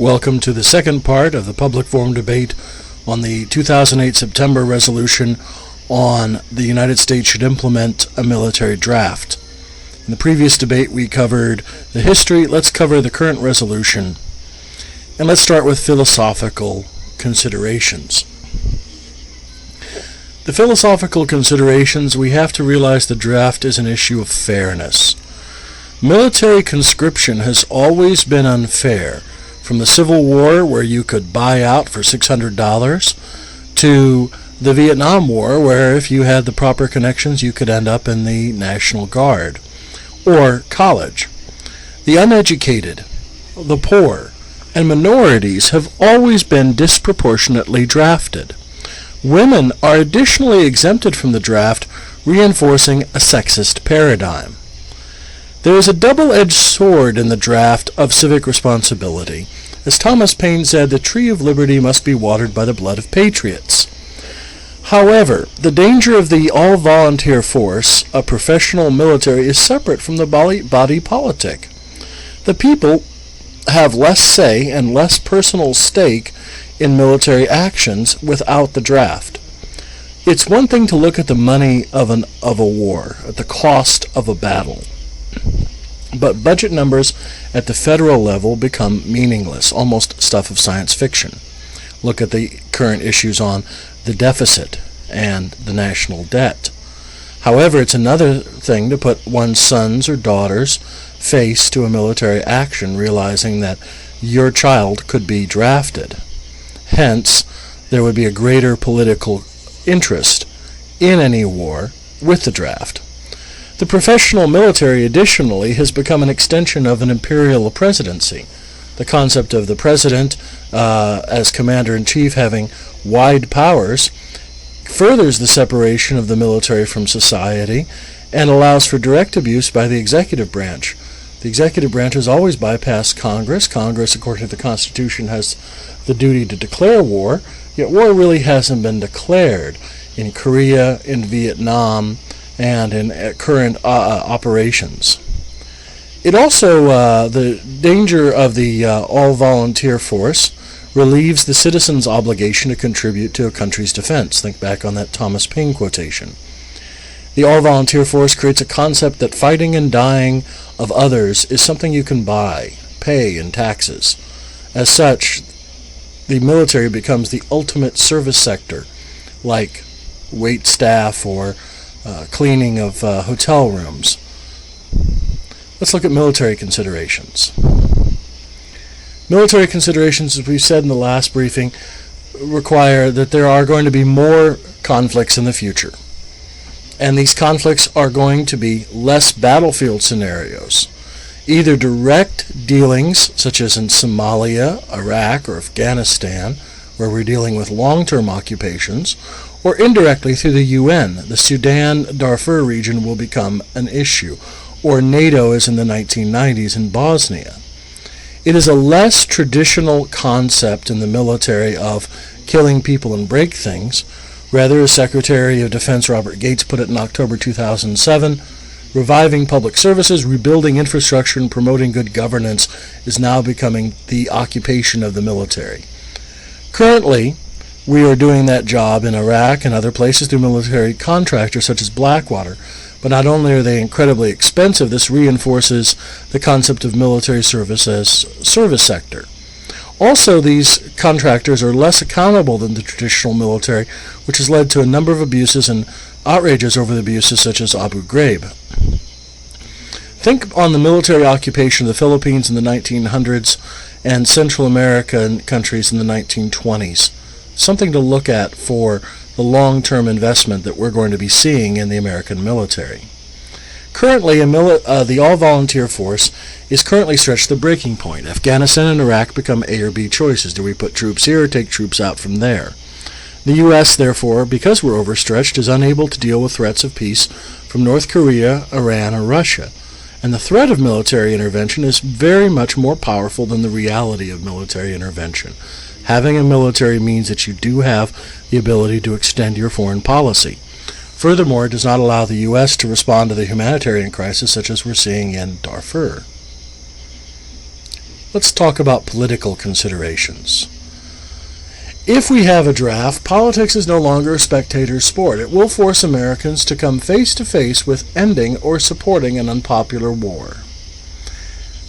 Welcome to the second part of the public forum debate on the 2008 September resolution on the United States should implement a military draft. In the previous debate we covered the history. Let's cover the current resolution. And let's start with philosophical considerations. The philosophical considerations, we have to realize the draft is an issue of fairness. Military conscription has always been unfair. From the Civil War, where you could buy out for $600, to the Vietnam War, where if you had the proper connections, you could end up in the National Guard or college. The uneducated, the poor, and minorities have always been disproportionately drafted. Women are additionally exempted from the draft, reinforcing a sexist paradigm. There is a double-edged sword in the draft of civic responsibility. As Thomas Paine said, the tree of liberty must be watered by the blood of patriots. However, the danger of the all-volunteer force, a professional military, is separate from the body politic. The people have less say and less personal stake in military actions without the draft. It's one thing to look at the money of a war, at the cost of a battle. But budget numbers at the federal level become meaningless, almost stuff of science fiction. Look at the current issues on the deficit and the national debt. However, it's another thing to put one's son's or daughter's face to a military action, realizing that your child could be drafted. Hence, there would be a greater political interest in any war with the draft. The professional military, additionally, has become an extension of an imperial presidency. The concept of the president as commander-in-chief having wide powers furthers the separation of the military from society and allows for direct abuse by the executive branch. The executive branch has always bypassed Congress. Congress, according to the Constitution, has the duty to declare war, yet war really hasn't been declared in Korea, in Vietnam, and in current operations. It also, the danger of the all-volunteer force relieves the citizen's obligation to contribute to a country's defense. Think back on that Thomas Paine quotation. The all-volunteer force creates a concept that fighting and dying of others is something you can buy, pay in taxes. As such, the military becomes the ultimate service sector, like wait staff or cleaning of hotel rooms. Let's look at military considerations. Military considerations, as we said in the last briefing, require that there are going to be more conflicts in the future. And these conflicts are going to be less battlefield scenarios. Either direct dealings, such as in Somalia, Iraq, or Afghanistan, where we're dealing with long-term occupations, or indirectly through the UN. The Sudan-Darfur region will become an issue, or NATO as in the 1990s in Bosnia. It is a less traditional concept in the military of killing people and break things. Rather, as Secretary of Defense Robert Gates put it in October 2007, reviving public services, rebuilding infrastructure, and promoting good governance is now becoming the occupation of the military. Currently, we are doing that job in Iraq and other places through military contractors such as Blackwater. But not only are they incredibly expensive, this reinforces the concept of military service as service sector. Also, these contractors are less accountable than the traditional military, which has led to a number of abuses and outrages over the abuses such as Abu Ghraib. Think on the military occupation of the Philippines in the 1900s and Central American countries in the 1920s. Something to look at for the long-term investment that we're going to be seeing in the American military. Currently, the all-volunteer force is currently stretched to the breaking point. Afghanistan and Iraq become A or B choices. Do we put troops here or take troops out from there? The U.S., therefore, because we're overstretched, is unable to deal with threats of peace from North Korea, Iran, or Russia. And the threat of military intervention is very much more powerful than the reality of military intervention. Having a military means that you do have the ability to extend your foreign policy. Furthermore, it does not allow the U.S. to respond to the humanitarian crisis such as we're seeing in Darfur. Let's talk about political considerations. If we have a draft, politics is no longer a spectator sport. It will force Americans to come face to face with ending or supporting an unpopular war.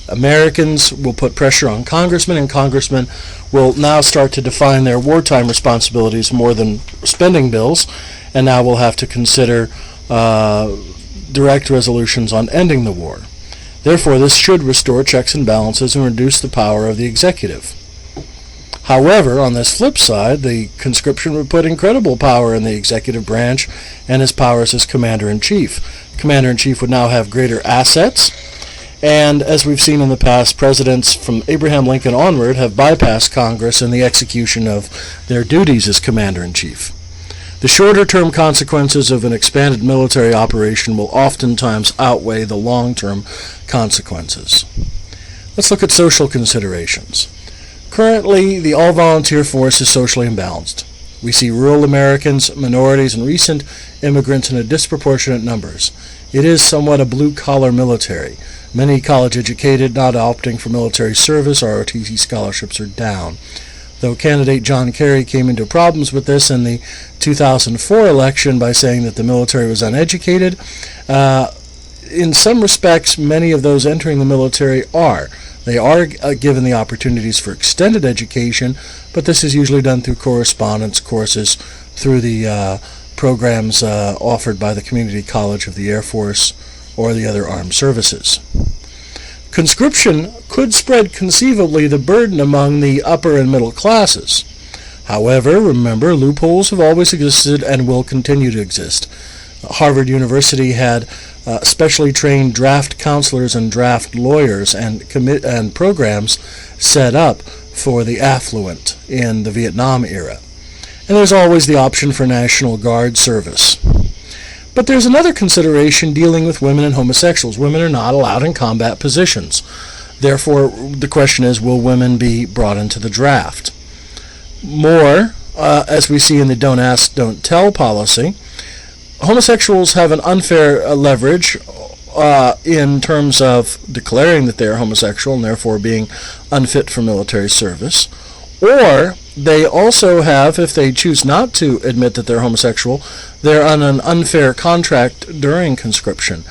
Americans will put pressure on congressmen, and congressmen will now start to define their wartime responsibilities more than spending bills, and now we'll have to consider direct resolutions on ending the war. Therefore, this should restore checks and balances and reduce the power of the executive. However, on this flip side, the conscription would put incredible power in the executive branch and his powers as commander-in-chief. Commander-in-chief would now have greater assets, and as we've seen in the past, presidents from Abraham Lincoln onward have bypassed Congress in the execution of their duties as commander-in-chief. The shorter-term consequences of an expanded military operation will oftentimes outweigh the long-term consequences. Let's look at social considerations. Currently, the all-volunteer force is socially imbalanced. We see rural Americans, minorities, and recent immigrants in disproportionate numbers. It is somewhat a blue-collar military. Many college-educated not opting for military service, ROTC scholarships are down. Though candidate John Kerry came into problems with this in the 2004 election by saying that the military was uneducated, in some respects, many of those entering the military are. They are given the opportunities for extended education, but this is usually done through correspondence courses through the programs offered by the Community College of the Air Force or the other armed services. Conscription could spread conceivably the burden among the upper and middle classes. However, remember, loopholes have always existed and will continue to exist. Harvard University had specially trained draft counselors and draft lawyers and programs set up for the affluent in the Vietnam era. And there's always the option for National Guard service. But there's another consideration dealing with women and homosexuals. Women are not allowed in combat positions. Therefore, the question is, will women be brought into the draft? More, as we see in the Don't Ask, Don't Tell policy, homosexuals have an unfair leverage in terms of declaring that they are homosexual and therefore being unfit for military service. Or they also have, if they choose not to admit that they're homosexual, they're on an unfair contract during conscription.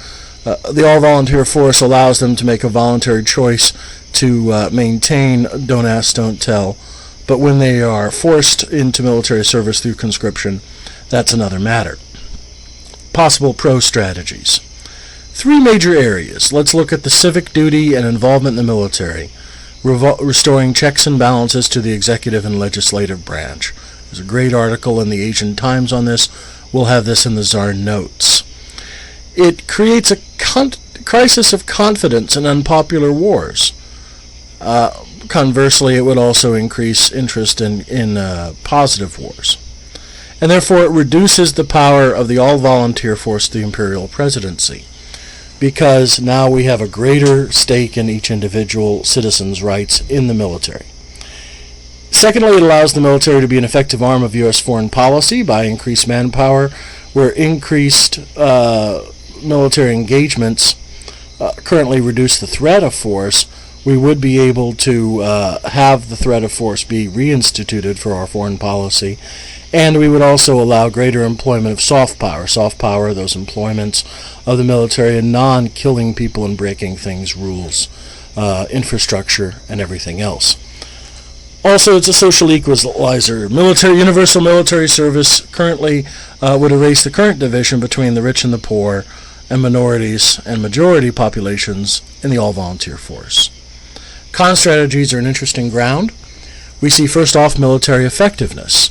The all-volunteer force allows them to make a voluntary choice to maintain Don't Ask, Don't Tell. But when they are forced into military service through conscription, that's another matter. Possible pro-strategies. 3 major areas. Let's look at the civic duty and involvement in the military. Restoring checks and balances to the executive and legislative branch. There's a great article in the Asian Times on this. We'll have this in the Czar notes. It creates a crisis of confidence in unpopular wars. Conversely, it would also increase interest in positive wars. And therefore, it reduces the power of the all-volunteer force of the imperial presidency, because now we have a greater stake in each individual citizen's rights in the military. Secondly, it allows the military to be an effective arm of U.S. foreign policy by increased manpower, where increased military engagements currently reduce the threat of force. We would be able to have the threat of force be reinstituted for our foreign policy, and we would also allow greater employment of soft power. Soft power, those employments of the military and non-killing people and breaking things rules, infrastructure, and everything else. Also, it's a social equalizer. Universal military service currently would erase the current division between the rich and the poor, and minorities and majority populations in the all-volunteer force. Con strategies are an interesting ground. We see first off military effectiveness.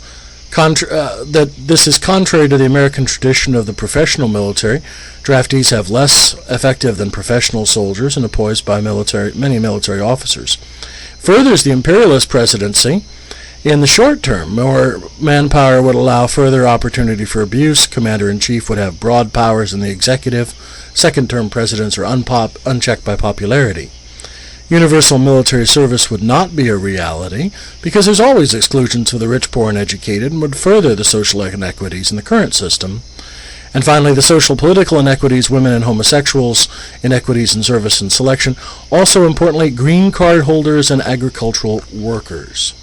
That this is contrary to the American tradition of the professional military. Draftees have less effective than professional soldiers and opposed by many military officers. Furthers the imperialist presidency. In the short term, more manpower would allow further opportunity for abuse. Commander-in-chief would have broad powers in the executive. Second-term presidents are unchecked by popularity. Universal military service would not be a reality because there's always exclusions for the rich, poor, and educated, and would further the social inequities in the current system. And finally, the social political inequities, women and homosexuals, inequities in service and selection. Also importantly, green card holders and agricultural workers.